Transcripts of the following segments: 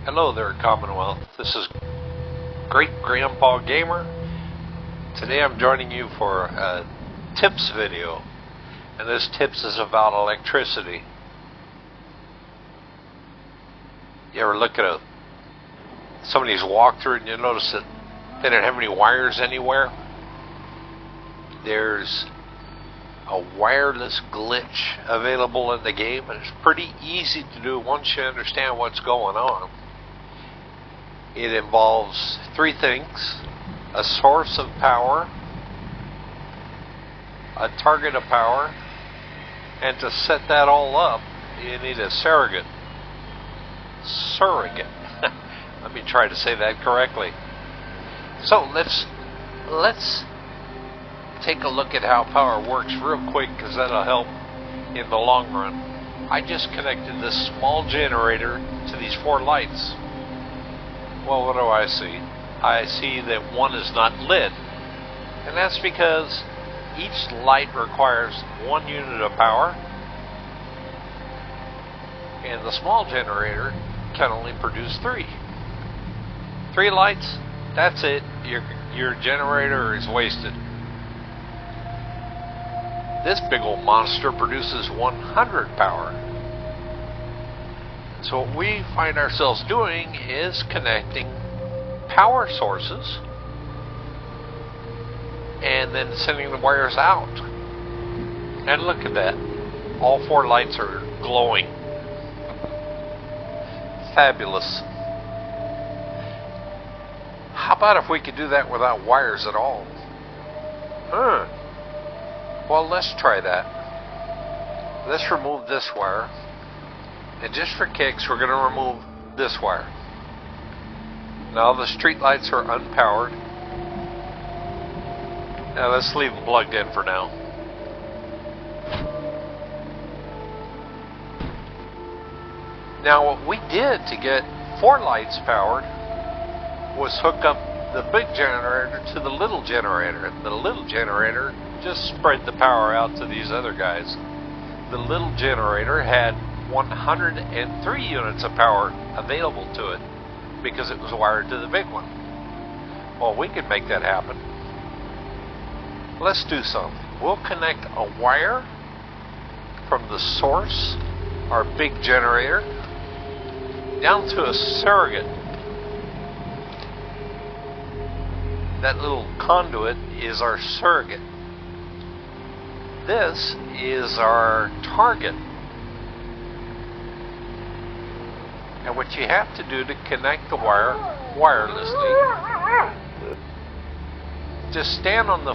Hello there, Commonwealth. This is Great Grandpa Gamer. Today I'm joining you for a tips video, and this tips is about electricity. You ever look at somebody's walkthrough and you notice that they don't have any wires anywhere? There's a wireless glitch available in the game, and it's pretty easy to do once you understand what's going on. It involves three things: a source of power, a target of power, and to set that all up, you need a surrogate. Let me try to say that correctly. So let's take a look at how power works real quick, because that'll help in the long run. I just connected this small generator to these four lights. Well, what do I see? I see that one is not lit, and that's because each light requires 1 unit of power, and the small generator can only produce 3. 3 lights, that's it. Your generator is wasted. This big old monster produces 100 power. So what we find ourselves doing is connecting power sources and then sending the wires out. And look at that. All 4 lights are glowing. Fabulous. How about if we could do that without wires at all? Well, let's try that. Let's remove this wire. And just for kicks, we're going to remove this wire. Now the street lights are unpowered. Now let's leave them plugged in for now. Now what we did to get 4 lights powered was hook up the big generator to the little generator. And the little generator just spread the power out to these other guys. The little generator had 103 units of power available to it because it was wired to the big one. Well, we can make that happen. Let's do something. We'll connect a wire from the source, our big generator, down to a surrogate. That little conduit is our surrogate. This is our target. And what you have to do to connect the wire wirelessly, just stand on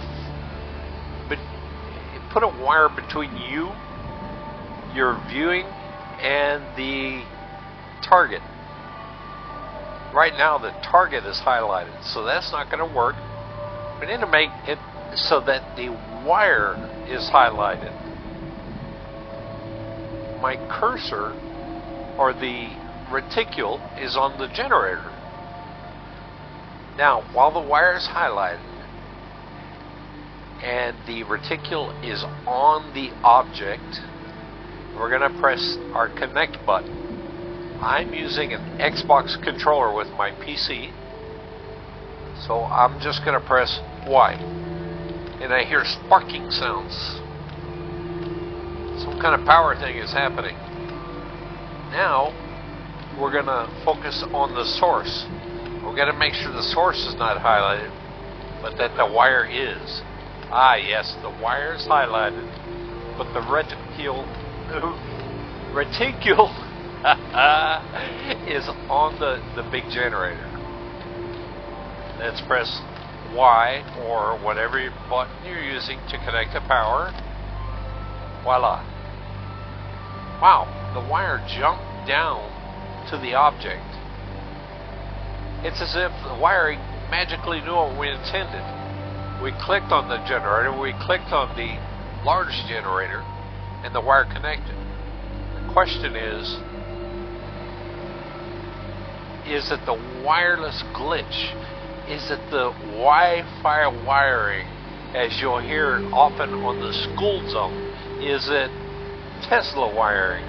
put a wire between you, your viewing, and the target. Right now the target is highlighted, so that's not going to work. We need to make it so that the wire is highlighted. My cursor, or the reticule, is on the generator. Now, while the wire is highlighted and the reticule is on the object, we're going to press our connect button. I'm using an Xbox controller with my PC, so I'm just going to press Y, and I hear sparking sounds. Some kind of power thing is happening. Now we're going to focus on the source. We're going to make sure the source is not highlighted, but that the wire is. Ah, yes, the wire is highlighted, but the reticule is on the big generator. Let's press Y, or whatever button you're using to connect the power. Voila. Wow, the wire jumped down to the object. It's as if the wiring magically knew what we intended. We clicked on the generator, we clicked on the large generator, and the wire connected. The question is it the wireless glitch? Is it the Wi-Fi wiring, as you'll hear often on the school zone? Is it Tesla wiring,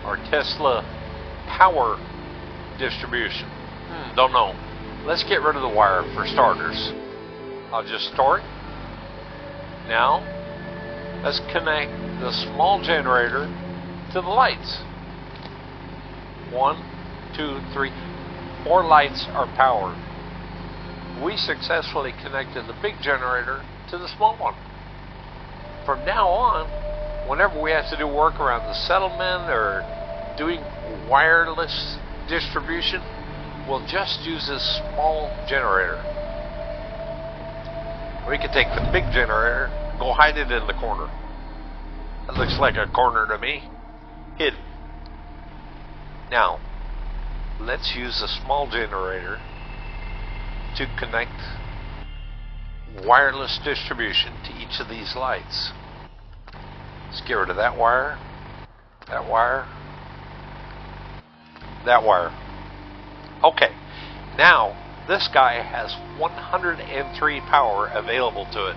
or Tesla power distribution. Don't know. Let's get rid of the wire for starters. I'll just store it. Now, let's connect the small generator to the lights. 1, 2, 3, 4 lights are powered. We successfully connected the big generator to the small one. From now on, whenever we have to do work around the settlement or doing wireless distribution, we'll just use this small generator. We can take the big generator, go hide it in the corner. That looks like a corner to me. Hidden. Now, let's use the small generator to connect wireless distribution to each of these lights. Let's get rid of that wire, that wire, that wire. Okay, now this guy has 103 power available to it.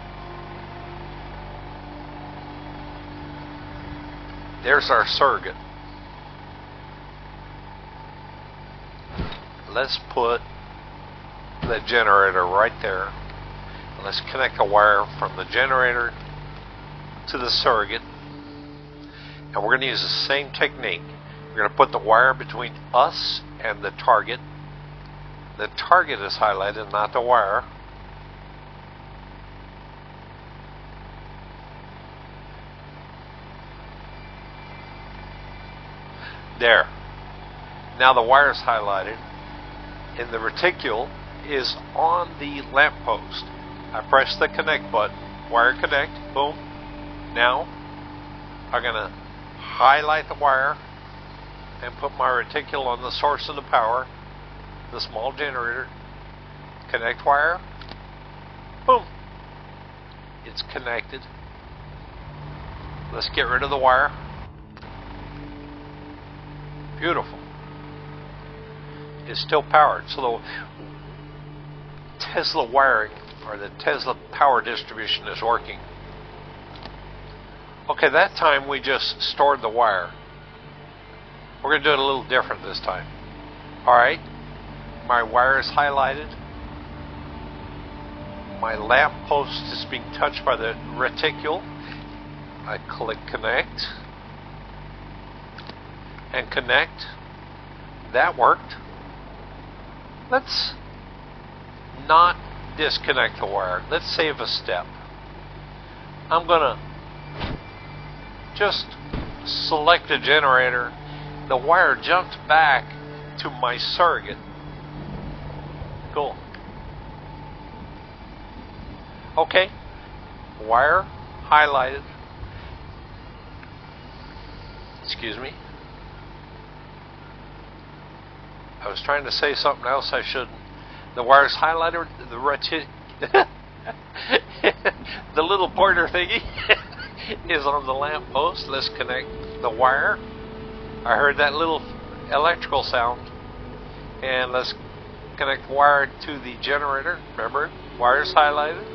There's our surrogate. Let's put the generator right there. Let's connect a wire from the generator to the surrogate. And we're going to use the same technique. We're going to put the wire between us and the target. The target is highlighted, not the wire. There. Now the wire is highlighted, and the reticule is on the lamp post. I press the connect button, wire connect, boom. Now I'm going to highlight the wire and put my reticule on the source of the power, the small generator. Connect wire, boom. It's connected. Let's get rid of the wire. Beautiful. It's still powered. So the Tesla wiring or the Tesla power distribution is working. Okay, that time we just stored the wire. We're going to do it a little different this time. Alright, my wire is highlighted. My lamp post is being touched by the reticule. I click connect and connect. That worked. Let's not disconnect the wire. Let's save a step. I'm gonna just select the generator. The wire jumped back to my surrogate. Cool. Okay, wire highlighted. Excuse me. I was trying to say something else I shouldn't. The wire's highlighted. The little pointer thingy is on the lamp post. Let's connect the wire. I heard that little electrical sound. And let's connect the wire to the generator. Remember, wire's highlighted.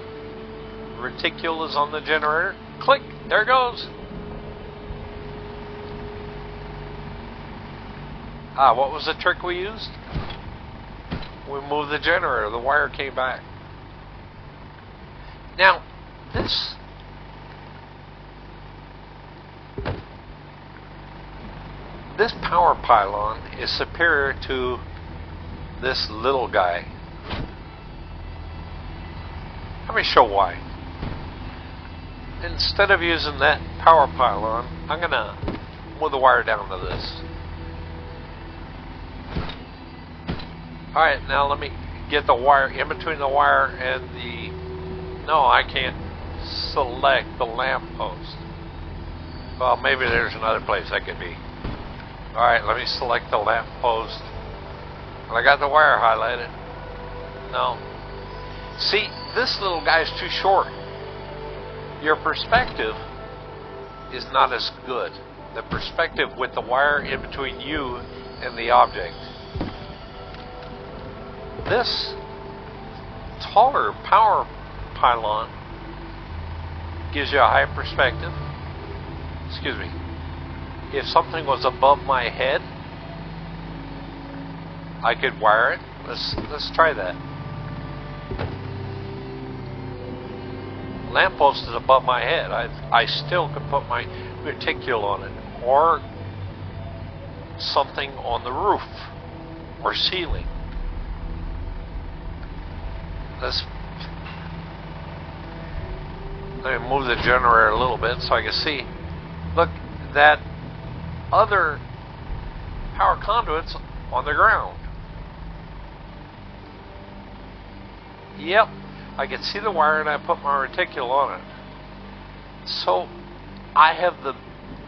Reticule is on the generator. Click. There it goes. What was the trick we used? We moved the generator. The wire came back. Now, this power pylon is superior to this little guy. Let me show why. Instead of using that power pylon, I'm going to move the wire down to this. Alright, now let me get the wire in between the wire and the... No, I can't select the lamp post. Well, maybe there's another place I could be. Alright, let me select the lamp post. Well, I got the wire highlighted. No. See, this little guy's too short. Your perspective is not as good. The perspective with the wire in between you and the object. This taller power pylon gives you a high perspective. Excuse me. If something was above my head, I could wire it. Let's try that. Lamppost is above my head. I still could put my reticule on it, or something on the roof or ceiling. Let me move the generator a little bit so I can see. Look, that other power conduit's on the ground. Yep, I can see the wire and I put my reticule on it. So I have the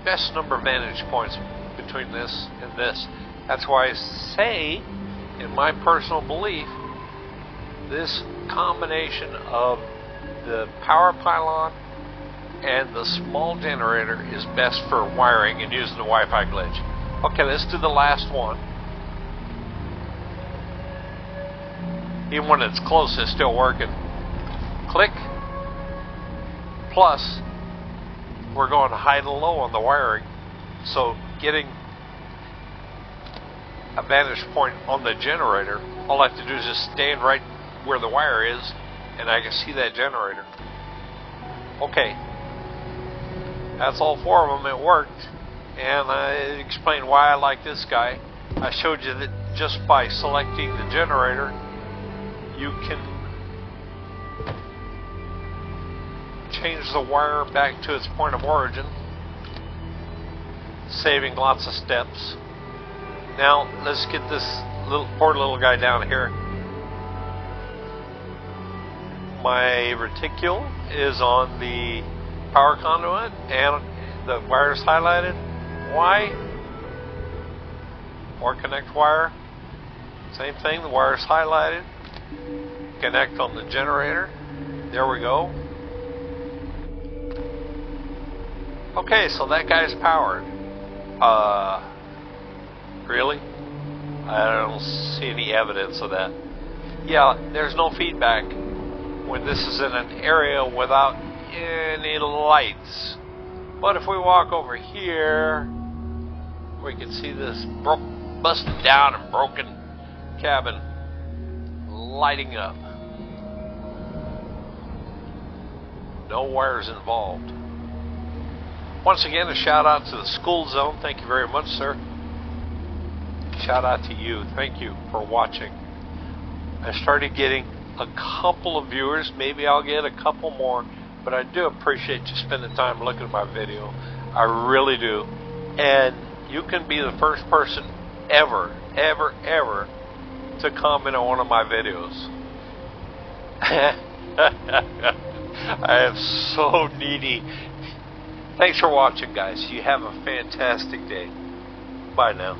best number of vantage points between this and this. That's why I say, in my personal belief, this combination of the power pylon and the small generator is best for wiring and using the Wi-Fi glitch. Okay, let's do the last one. Even when it's close, it's still working. Click. Plus, we're going high to low on the wiring, so getting a vantage point on the generator, all I have to do is just stand right where the wire is and I can see that generator. Okay, that's all four of them. It worked, and I explained why I like this guy. I showed you that just by selecting the generator, you can change the wire back to its point of origin, saving lots of steps. Now let's get this poor little guy down here. My reticule is on the power conduit and the wire is highlighted. Why? Or connect wire. Same thing, the wire is highlighted. Connect on the generator. There we go. Okay, so that guy's powered. Really? I don't see any evidence of that. Yeah, there's no feedback when this is in an area without any lights. But if we walk over here, we can see this busted down and broken cabin lighting up. No wires involved. Once again, a shout out to the school zone. Thank you very much, sir. Shout out to you. Thank you for watching. I started getting a couple of viewers. Maybe I'll get a couple more, but I do appreciate you spending time looking at my video. I really do. And you can be the first person ever to comment on one of my videos. I am so needy. Thanks for watching, guys. You have a fantastic day. Bye now.